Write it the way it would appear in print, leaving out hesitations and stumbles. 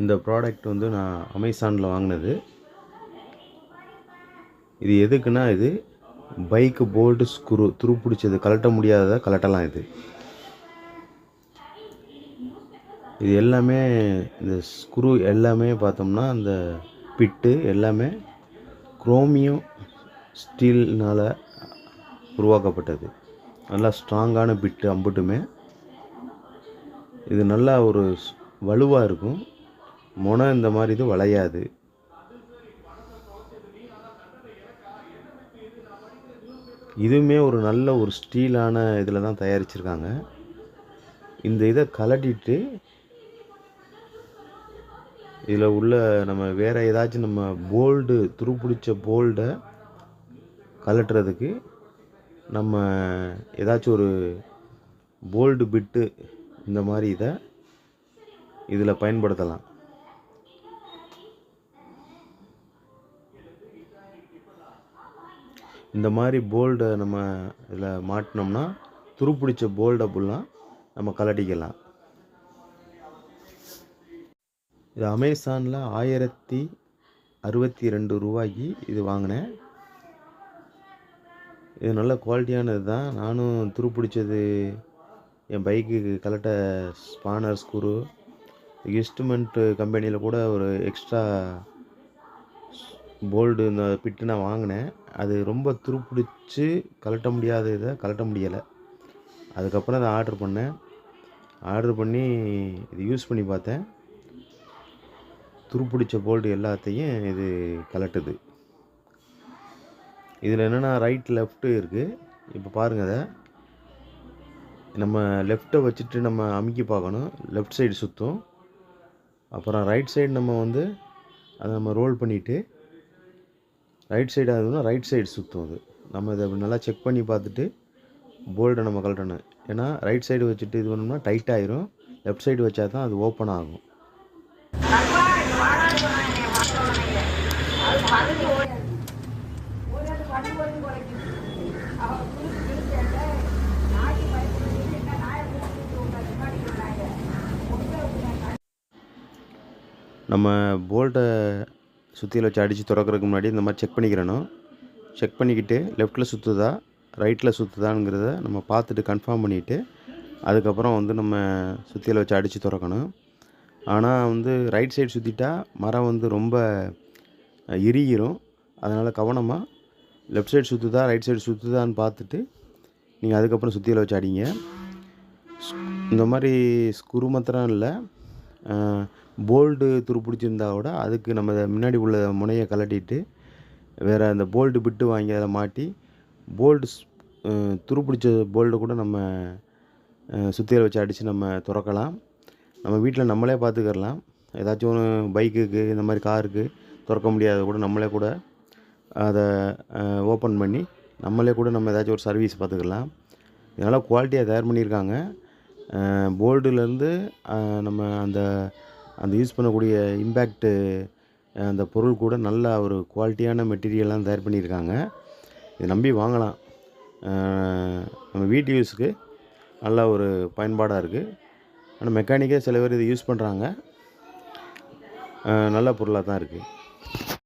இந்த ப்ராடக்ட் வந்து நான் அமேசானில் வாங்கினது. இது எதுக்குன்னா, இது பைக்கு போல்டு ஸ்க்ரூ துருப்பிடிச்சது கழட்ட முடியாததை கழட்டலாம். இது எல்லாமே இந்த ஸ்க்ரூ எல்லாமே பார்த்தோம்னா அந்த பிட்டு எல்லாமே குரோமியம் ஸ்டீல்னால் உருவாக்கப்பட்டது. நல்லா ஸ்ட்ராங்கான பிட்டு அம்புட்டுமே. இது நல்லா ஒரு வலுவாக இருக்கும். முனை இந்த மாதிரி இது வளையாது. இதுவுமே ஒரு நல்ல ஒரு ஸ்டீலான இதில் தான் தயாரிச்சிருக்காங்க. இந்த இதை கழட்டிட்டு இதில் உள்ள நம்ம வேறு ஏதாச்சும் நம்ம போல்டு துருப்பிடிச்ச போல்டை கழட்டுறதுக்கு நம்ம ஏதாச்சும் ஒரு போல்டு பிட்டு இந்த மாதிரி இதில் பயன்படுத்தலாம். இந்த மாதிரி போல்டை நம்ம இதில் மாட்டினோம்னா துருப்பிடிச்ச போல்டை ஃபுல்லாக நம்ம கழட்டிக்கலாம். இது அமேசானில் 1062 ரூபாய்க்கு இது வாங்கினேன். இது நல்ல குவாலிட்டியானது தான். நானும் துருப்பிடிச்சது என் பைக்குக்கு கழட்ட ஸ்பானர் ஸ்க்ரூ இன்ஸ்ட்ருமெண்ட்டு கம்பெனியில் கூட ஒரு எக்ஸ்ட்ரா போல்டு இந்த பிட்டு நான் வாங்கினேன். அது ரொம்ப துருப்பிடிச்சு கழட்ட முடியாத இதை கழட்ட முடியலை. அதுக்கப்புறம் அதை ஆர்டர் பண்ணி இது யூஸ் பண்ணி பார்த்தேன். துருப்பிடிச்ச போல்டு எல்லாத்தையும் இது கழட்டுது. இதில் என்னென்னா ரைட் லெஃப்ட்டு இருக்குது. இப்போ பாருங்கள், அதை நம்ம லெஃப்ட்டை வச்சுட்டு நம்ம அமுக்கி பார்க்கணும். லெஃப்ட் சைடு சுற்றும். அப்புறம் ரைட் சைடு நம்ம வந்து அதை நம்ம ரோல் பண்ணிவிட்டு ரைட் சைடு ஆகுதுன்னா ரைட் சைடு சுற்றும். அது நம்ம இதை நல்லா செக் பண்ணி பார்த்துட்டு போல்டை நம்ம கழட்டணும். ஏன்னா ரைட் சைடு வச்சுட்டு இது பண்ணோம்னா டைட் ஆயிரும். லெஃப்ட் சைடு வச்சா தான் அது ஓப்பன் ஆகும். நம்ம போல்ட்டை சுற்றியில் வச்சு அடித்து திறக்கிறதுக்கு முன்னாடி இந்த மாதிரி செக் பண்ணிக்கிறணும். செக் பண்ணிக்கிட்டு லெஃப்ட்டில் சுற்றுதா ரைட்டில் சுற்றுதாங்கிறத நம்ம பார்த்துட்டு கன்ஃபார்ம் பண்ணிவிட்டு அதுக்கப்புறம் வந்து நம்ம சுற்றியில் வச்சு அடித்து திறக்கணும். ஆனால் வந்து ரைட் சைடு சுற்றிட்டா மரம் வந்து ரொம்ப இறுகிரும். அதனால் கவனமாக லெஃப்ட் சைடு சுற்றுதா ரைட் சைடு சுற்றுதான்னு பார்த்துட்டு நீங்கள் அதுக்கப்புறம் சுற்றியில் வச்சு அடிங்க. இந்த மாதிரி ஸ்க்ரூ மாத்திரம் இல்லை, போல்டு துருப்பிடிச்சிருந்தா கூட அதுக்கு நம்ம முன்னாடி உள்ள முனையை கழட்டிட்டு வேறு அந்த போல்டு பிட்டு வாங்கி அதை மாட்டி போல்டு துருப்பிடிச்ச போல்டு கூட நம்ம சுற்றியில் வச்சு அடித்து நம்ம திறக்கலாம். நம்ம வீட்டில் நம்மளே பார்த்துக்கலாம். ஏதாச்சும் ஒன்று பைக்குக்கு இந்த மாதிரி காருக்கு திறக்க முடியாத கூட நம்மளே கூட அதை ஓப்பன் பண்ணி நம்மளே கூட நம்ம ஏதாச்சும் ஒரு சர்வீஸ் பார்த்துக்கலாம். இதனால் குவாலிட்டியாக தயார் பண்ணியிருக்காங்க. போல்டுலேருந்து நம்ம அந்த யூஸ் பண்ணக்கூடிய இம்பேக்ட்டு அந்த பொருள் கூட நல்ல ஒரு குவாலிட்டியான மெட்டீரியல்லாம் தயார் பண்ணியிருக்காங்க. இதை நம்பி வாங்கலாம். நம்ம வீட்டு யூஸுக்கு நல்ல ஒரு பயன்பாடாக இருக்குது. ஆனால் மெக்கானிக்கே சில பேர் இதை யூஸ் பண்ணுறாங்க. நல்ல பொருளாக தான் இருக்குது.